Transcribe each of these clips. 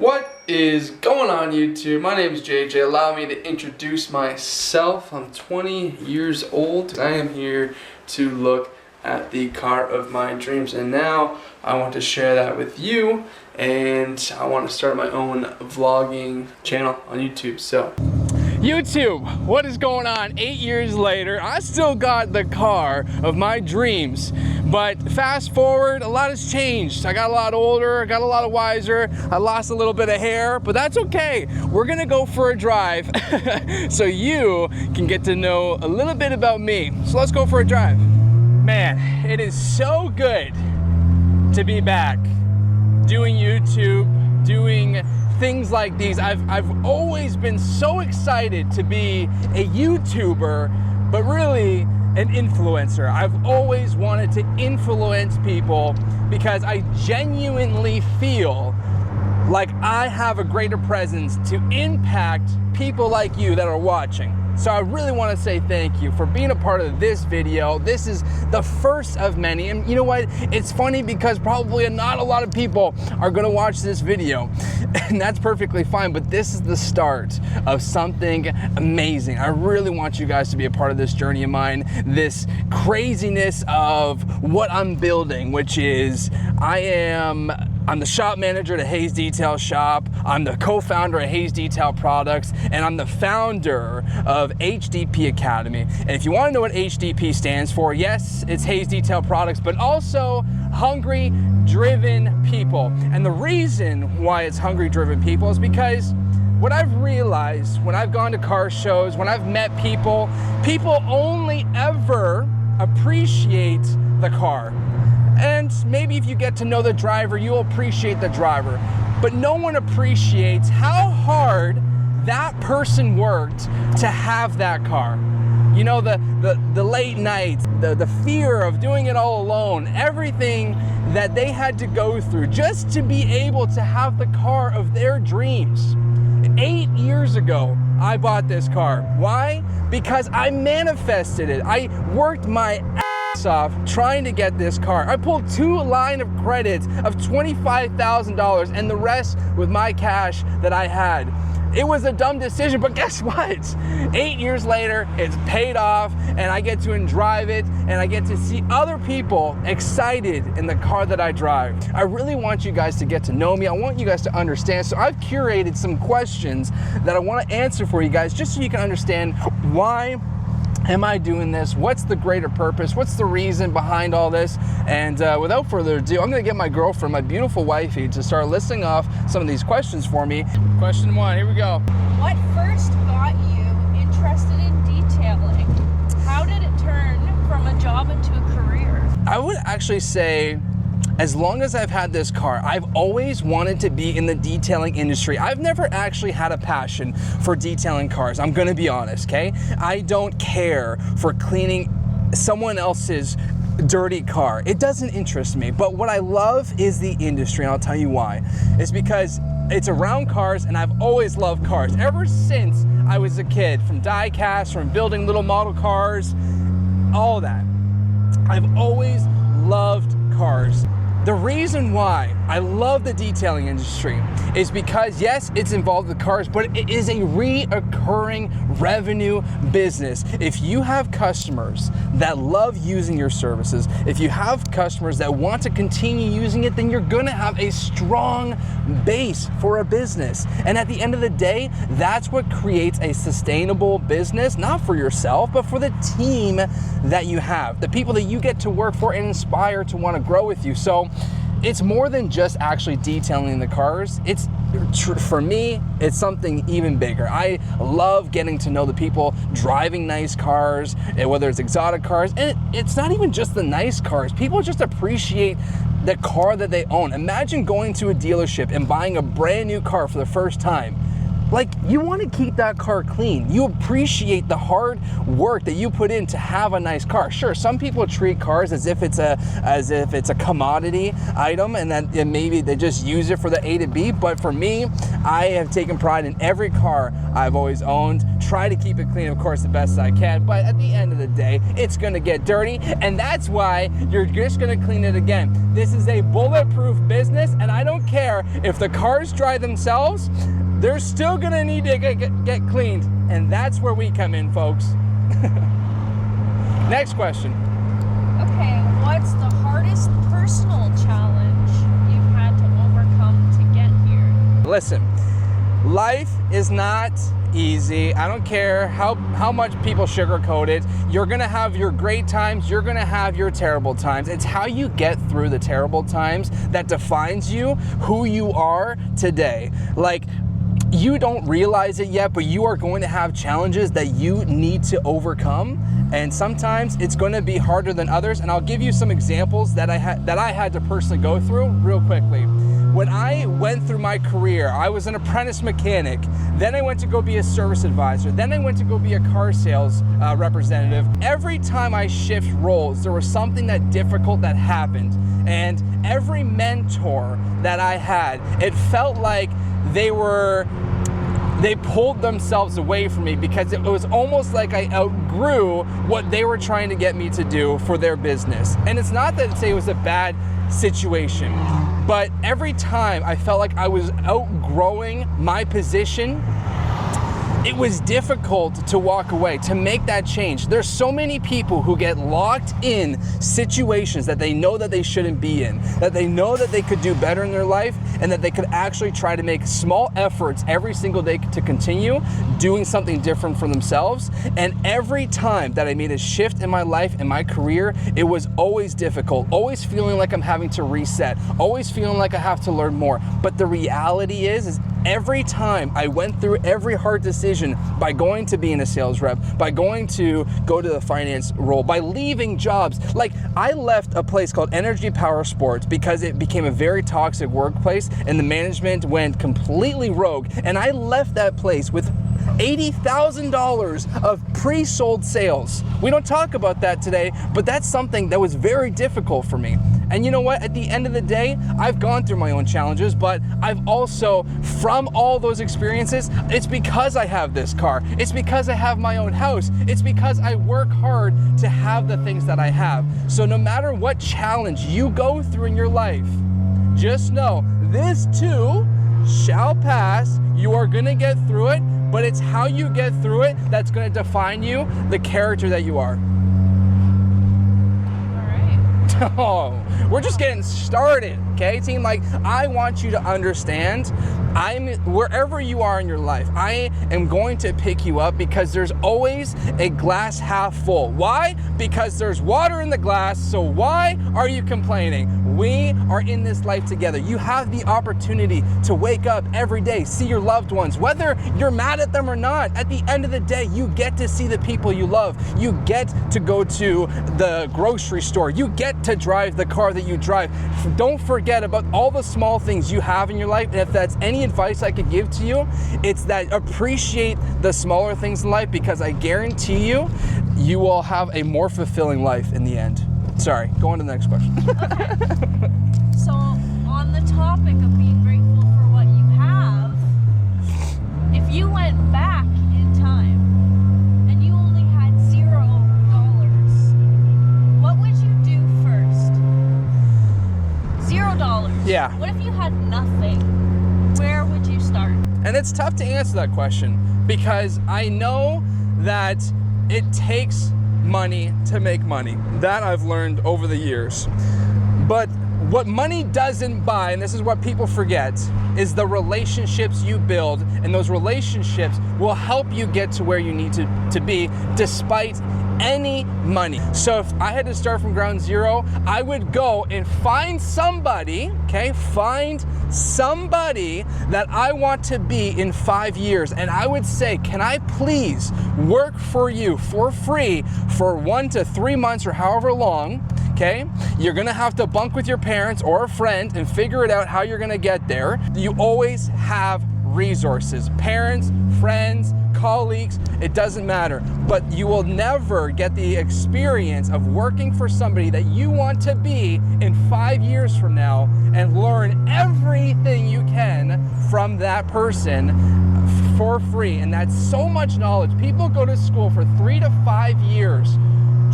What is going on YouTube? My name is JJ. Allow me to introduce myself. I'm 20 years old. I am here to look at the car of my dreams, and now I want to share that with you, and I want to start my own vlogging channel on YouTube. So YouTube, what is going on? 8 years later, I still got the car of my dreams, but fast forward, a lot has changed. I got a lot older, I got a lot wiser, I lost a little bit of hair, but that's okay. We're gonna go for a drive so you can get to know a little bit about me. So let's go for a drive. Man, it is so good to be back doing YouTube, doing things like these. I've always been so excited to be a YouTuber, but really an influencer. I've always wanted to influence people because I genuinely feel like I have a greater presence to impact people like you that are watching. So I really want to say thank you for being a part of this video. This is the first of many, and you know what? It's funny because probably not a lot of people are going to watch this video, and that's perfectly fine, but this is the start of something amazing. I really want you guys to be a part of this journey of mine, this craziness of what I'm building, which is I'm the shop manager at Hayes Detail Shop, I'm the co-founder of Hayes Detail Products, and I'm the founder of HDP Academy. And if you want to know what HDP stands for, yes, it's Hayes Detail Products, but also Hungry Driven People. And the reason why it's Hungry Driven People is because what I've realized when I've gone to car shows, when I've met people, people only ever appreciate the car. And maybe if you get to know the driver, you'll appreciate the driver. But no one appreciates how hard that person worked to have that car. You know, the late nights, the fear of doing it all alone, everything that they had to go through just to be able to have the car of their dreams. 8 years ago, I bought this car. Why? Because I manifested it. I worked my off trying to get this car. I pulled 2 lines of credits of $25,000 and the rest with my cash that I had. It was a dumb decision, but guess what? 8 years later, it's paid off, and I get to drive it, and I get to see other people excited in the car that I drive. I really want you guys to get to know me. I want you guys to understand. So I've curated some questions that I want to answer for you guys, just so you can understand why am I doing this? What's the greater purpose? What's the reason behind all this? And without further ado, I'm gonna get my girlfriend, my beautiful wifey, to start listing off some of these questions for me. Question 1, here we go. What first got you interested in detailing? How did it turn from a job into a career? I would actually say, as long as I've had this car, I've always wanted to be in the detailing industry. I've never actually had a passion for detailing cars. I'm gonna be honest, okay? I don't care for cleaning someone else's dirty car. It doesn't interest me. But what I love is the industry, and I'll tell you why. It's because it's around cars, and I've always loved cars. Ever since I was a kid, from die cast, from building little model cars, all that. I've always loved cars. The reason why I love the detailing industry is because, yes, it's involved with cars, but it is a reoccurring revenue business. If you have customers that love using your services, if you have customers that want to continue using it, then you're gonna have a strong base for a business. And at the end of the day, that's what creates a sustainable business, not for yourself, but for the team that you have, the people that you get to work for and inspire to want to grow with you. So it's more than just actually detailing the cars. For me, it's something even bigger. I love getting to know the people driving nice cars, whether it's exotic cars, and it's not even just the nice cars. People just appreciate the car that they own. Imagine going to a dealership and buying a brand new car for the first time. Like, you want to keep that car clean. You appreciate the hard work that you put in to have a nice car. Sure, some people treat cars as if it's a commodity item, and that maybe they just use it for the A to B. But for me, I have taken pride in every car I've always owned, try to keep it clean, of course, the best I can, but at the end of the day, it's gonna get dirty, and that's why you're just gonna clean it again. This is a bulletproof business, and I don't care if the cars dry themselves, they're still gonna need to get cleaned, and that's where we come in, folks. Next question. Okay, what's the hardest personal challenge you've had to overcome to get here? Listen, life is not easy. I don't care how much people sugarcoat it. You're gonna have your great times, you're gonna have your terrible times. It's how you get through the terrible times that defines you, who you are today. Like, you don't realize it yet, but you are going to have challenges that you need to overcome. And sometimes it's going to be harder than others. And I'll give you some examples that I had to personally go through real quickly. When I went through my career, I was an apprentice mechanic. Then I went to go be a service advisor. Then I went to go be a car sales representative. Every time I shift roles, there was something that difficult that happened. And every mentor that I had, it felt like they pulled themselves away from me, because it was almost like I outgrew what they were trying to get me to do for their business. And it's not that it was a bad situation, but every time I felt like I was outgrowing my position, it was difficult to walk away, to make that change. There's so many people who get locked in situations that they know that they shouldn't be in, that they know that they could do better in their life, and that they could actually try to make small efforts every single day to continue doing something different for themselves. And every time that I made a shift in my life, in my career, it was always difficult, always feeling like I'm having to reset, always feeling like I have to learn more. But the reality is every time I went through every hard decision by going to being a sales rep, by going to go to the finance role, by leaving jobs. Like, I left a place called Energy Power Sports because it became a very toxic workplace and the management went completely rogue. And I left that place with $80,000 of pre-sold sales. We don't talk about that today, but that's something that was very difficult for me. And you know what? At the end of the day, I've gone through my own challenges, but I've also, from all those experiences, it's because I have this car. It's because I have my own house. It's because I work hard to have the things that I have. So no matter what challenge you go through in your life, just know this too shall pass. You are gonna get through it, but it's how you get through it that's gonna define you, the character that you are. Oh, we're just getting started, okay, team? Like, I want you to understand, wherever you are in your life, I am going to pick you up because there's always a glass half full. Why? Because there's water in the glass, so why are you complaining? We are in this life together. You have the opportunity to wake up every day, see your loved ones, whether you're mad at them or not. At the end of the day, you get to see the people you love. You get to go to the grocery store. You get to drive the car that you drive. Don't forget about all the small things you have in your life. And if that's any advice I could give to you, it's that appreciate the smaller things in life, because I guarantee you, you will have a more fulfilling life in the end. Sorry, go on to the next question. Okay. So, on the topic of being grateful for what you have, if you went back in time and you only had $0, what would you do first? $0. Yeah. What if you had nothing? Where would you start? And it's tough to answer that question, because I know that it takes money to make money. That I've learned over the years. But what money doesn't buy, and this is what people forget, is the relationships you build, and those relationships will help you get to where you need to be despite any money. So if I had to start from ground zero, I would go and find somebody, okay? Find somebody that I want to be in 5 years. And I would say, can I please work for you for free for 1 to 3 months or however long? Okay, you're gonna have to bunk with your parents or a friend and figure it out how you're gonna get there. You always have resources, parents, friends, colleagues, it doesn't matter. But you will never get the experience of working for somebody that you want to be in 5 years from now and learn everything you can from that person for free. And that's so much knowledge. People go to school for 3 to 5 years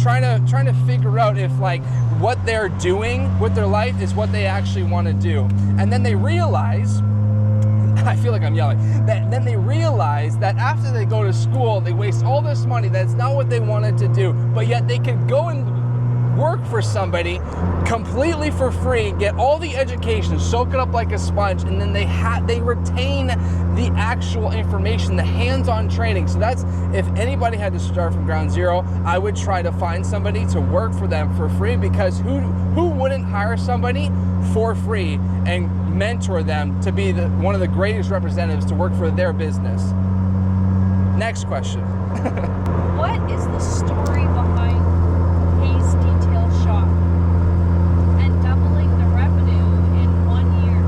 trying to figure out if like what they're doing with their life is what they actually want to do. And then they realize, I feel like I'm yelling, then they realize that after they go to school, they waste all this money, that's not what they wanted to do, but yet they could go and work for somebody completely for free, get all the education, soak it up like a sponge, and then they retain the actual information, the hands-on training. So that's, if anybody had to start from ground zero, I would try to find somebody to work for them for free, because who wouldn't hire somebody for free and mentor them to be one of the greatest representatives to work for their business? Next question. What is the story behind Hayes Detail Shop and doubling the revenue in 1 year?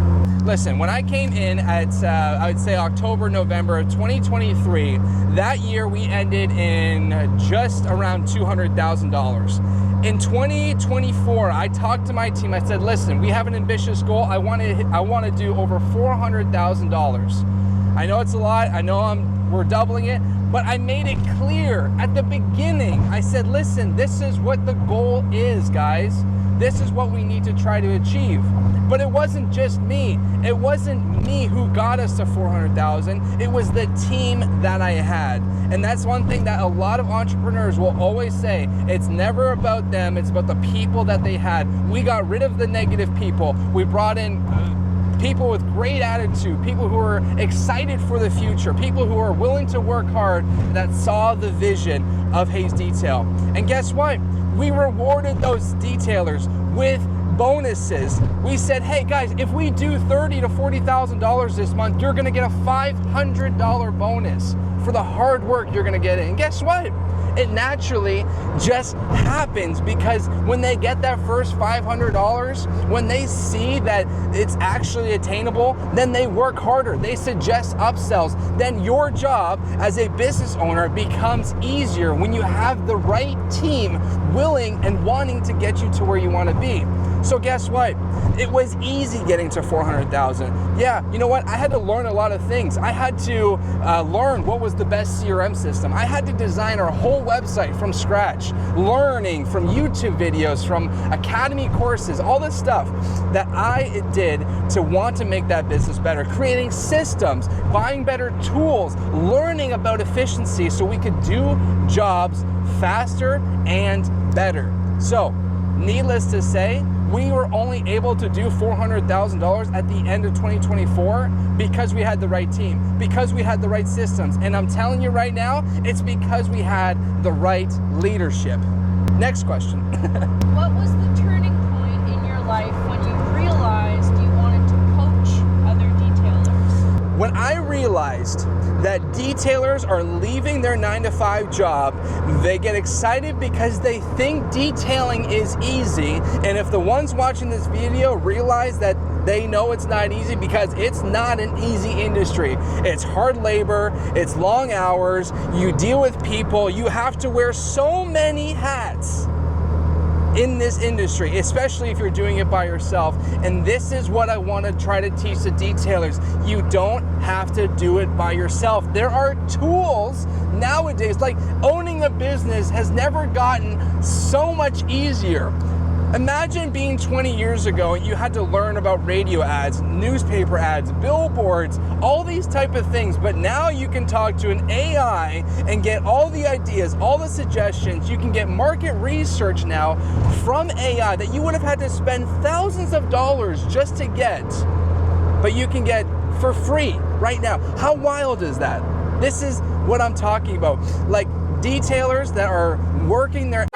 Listen, when I came in at, I would say October, November of 2023, that year we ended in just around $200,000. In 2024, I talked to my team. I said, listen, we have an ambitious goal. I want to do over $400,000. I know it's a lot. I know we're doubling it, but I made it clear at the beginning. I said, listen, this is what the goal is, guys. This is what we need to try to achieve. But it wasn't just me. It wasn't me who got us to 400,000. It was the team that I had. And that's one thing that a lot of entrepreneurs will always say. It's never about them. It's about the people that they had. We got rid of the negative people. We brought in people with great attitude, people who are excited for the future, people who are willing to work hard, that saw the vision of Hayes Detail. And guess what? We rewarded those detailers with bonuses. We said, hey guys, if we do $30,000 to $40,000 this month, you're gonna get a $500 bonus for the hard work you're gonna get in. And guess what? It naturally just happens, because when they get that first $500, when they see that it's actually attainable, then they work harder. They suggest upsells. Then your job as a business owner becomes easier when you have the right team willing and wanting to get you to where you want to be. So guess what? It was easy getting to 400,000. Yeah, you know what? I had to learn a lot of things. I had to learn what was the best CRM system. I had to design our whole website from scratch, learning from YouTube videos, from academy courses, all this stuff that I did to want to make that business better, creating systems, buying better tools, learning about efficiency so we could do jobs faster and better. So, needless to say, we were only able to do $400,000 at the end of 2024 because we had the right team, because we had the right systems. And I'm telling you right now, it's because we had the right leadership. Next question. What was the turning point in your life when you realized you wanted to coach other detailers? When I realized that detailers are leaving their 9-to-5 job, they get excited because they think detailing is easy. And if the ones watching this video realize that they know it's not easy, because it's not an easy industry. It's hard labor, it's long hours, you deal with people, you have to wear so many hats in this industry, especially if you're doing it by yourself. And this is what I want to try to teach the detailers. You don't have to do it by yourself. There are tools nowadays, like owning a business has never gotten so much easier. Imagine being 20 years ago and you had to learn about radio ads, newspaper ads, billboards, all these type of things. But now you can talk to an AI and get all the ideas, all the suggestions. You can get market research now from AI that you would have had to spend thousands of dollars just to get, but you can get for free right now. How wild is that? This is what I'm talking about. Like, detailers that are working their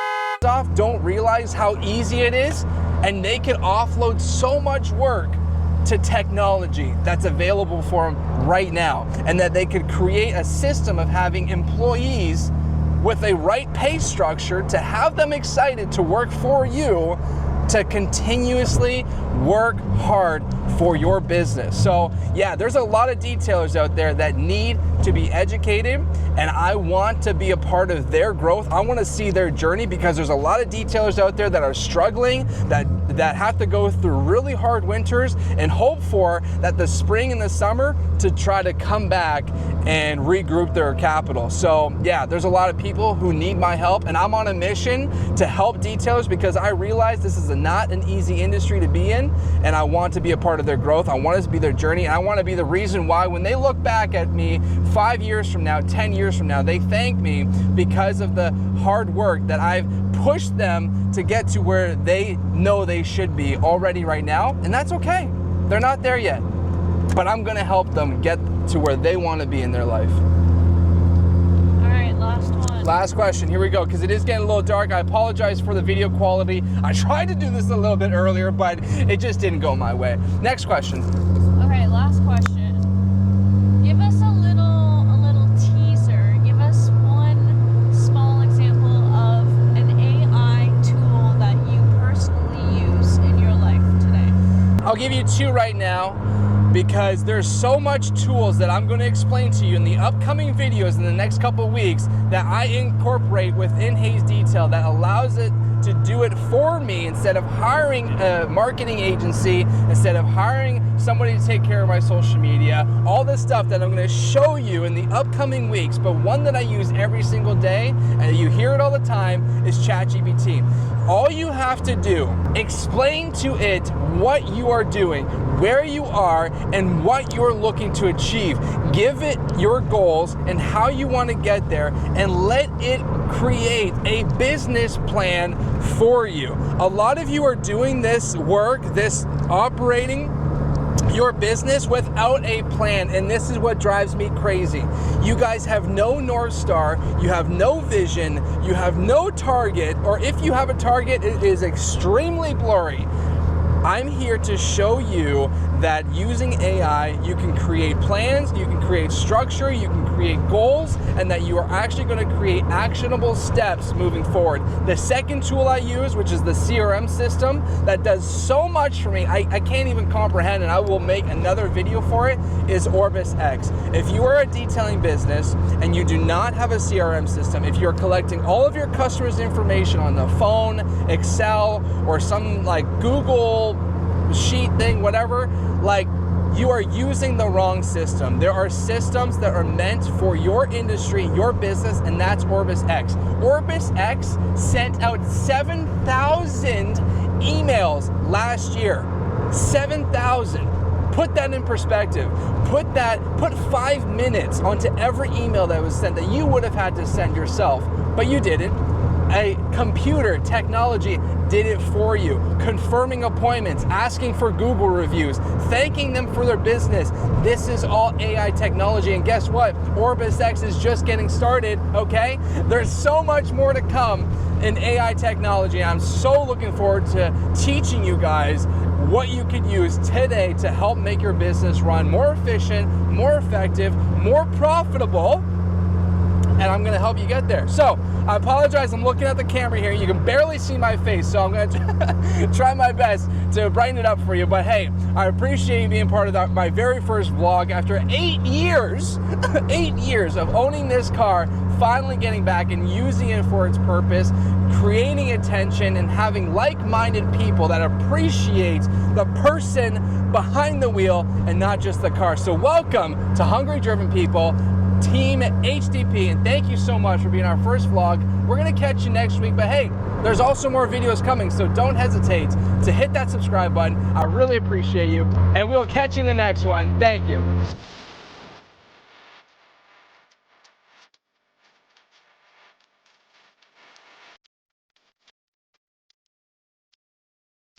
off don't realize how easy it is, and they can offload so much work to technology that's available for them right now, and that they could create a system of having employees with a right pay structure to have them excited to work for you, to continuously work hard for your business. So yeah, there's a lot of detailers out there that need to be educated, and I want to be a part of their growth. I want to see their journey, because there's a lot of detailers out there that are struggling, that have to go through really hard winters and hope for that the spring and the summer to try to come back and regroup their capital. So yeah, there's a lot of people who need my help, and I'm on a mission to help detailers, because I realize this is not an easy industry to be in, and I want to be a part of their growth. I want it to be their journey, and I want to be the reason why when they look back at me 5 years from now, 10 years from now, they thank me because of the hard work that I've pushed them to get to where they know they should be already right now. And that's okay. They're not there yet, but I'm gonna help them get to where they want to be in their life. All right, last one. Last question, here we go, because it is getting a little dark. I apologize for the video quality. I tried to do this a little bit earlier, but it just didn't go my way. Next question. Okay, last question. Give us a little teaser. Give us one small example of an AI tool that you personally use in your life today. I'll give you two right now, because there's so much tools that I'm going to explain to you in the upcoming videos in the next couple weeks that I incorporate within Hayes Detail that allows it to do it for me, instead of hiring a marketing agency, instead of hiring somebody to take care of my social media, all this stuff that I'm going to show you in the upcoming weeks. But one that I use every single day, and you hear it all the time, is ChatGPT. All you have to do, explain to it what you are doing, where you are, and what you're looking to achieve. Give it your goals and how you want to get there, and let it create a business plan for you. A lot of you are doing this work, this operating your business without a plan, and this is what drives me crazy. You guys have no North Star, you have no vision, you have no target, or if you have a target, it is extremely blurry. I'm here to show you that using AI, you can create plans, you can create structure, you can create goals, and that you are actually going to create actionable steps moving forward. The second tool I use, which is the CRM system, that does so much for me, I can't even comprehend, and I will make another video for it, is Orbis X. If you are a detailing business and you do not have a CRM system, if you're collecting all of your customers' information on the phone, Excel, or some like Google sheet thing, whatever, like, you are using the wrong system. There are systems that are meant for your industry, your business, and that's Orbis X. Orbis X sent out 7,000 emails last year. 7,000. Put that in perspective. Put 5 minutes onto every email that was sent that you would have had to send yourself, but you didn't. A computer technology did it for you. Confirming appointments, asking for Google reviews, thanking them for their business. This is all AI technology, and guess what? Orbis X is just getting started, okay? There's so much more to come in AI technology. I'm so looking forward to teaching you guys what you could use today to help make your business run more efficient, more effective, more profitable, and I'm gonna help you get there. So, I apologize, I'm looking at the camera here. You can barely see my face, so I'm gonna try my best to brighten it up for you. But hey, I appreciate you being part of my very first vlog after 8 years, 8 years of owning this car, finally getting back and using it for its purpose, creating attention and having like-minded people that appreciate the person behind the wheel and not just the car. So welcome to Hungry Driven People, Team HDP, and thank you so much for being our first vlog. We're gonna catch you next week, but hey, there's also more videos coming, so don't hesitate to hit that subscribe button. I really appreciate you, and we'll catch you in the next one. Thank you.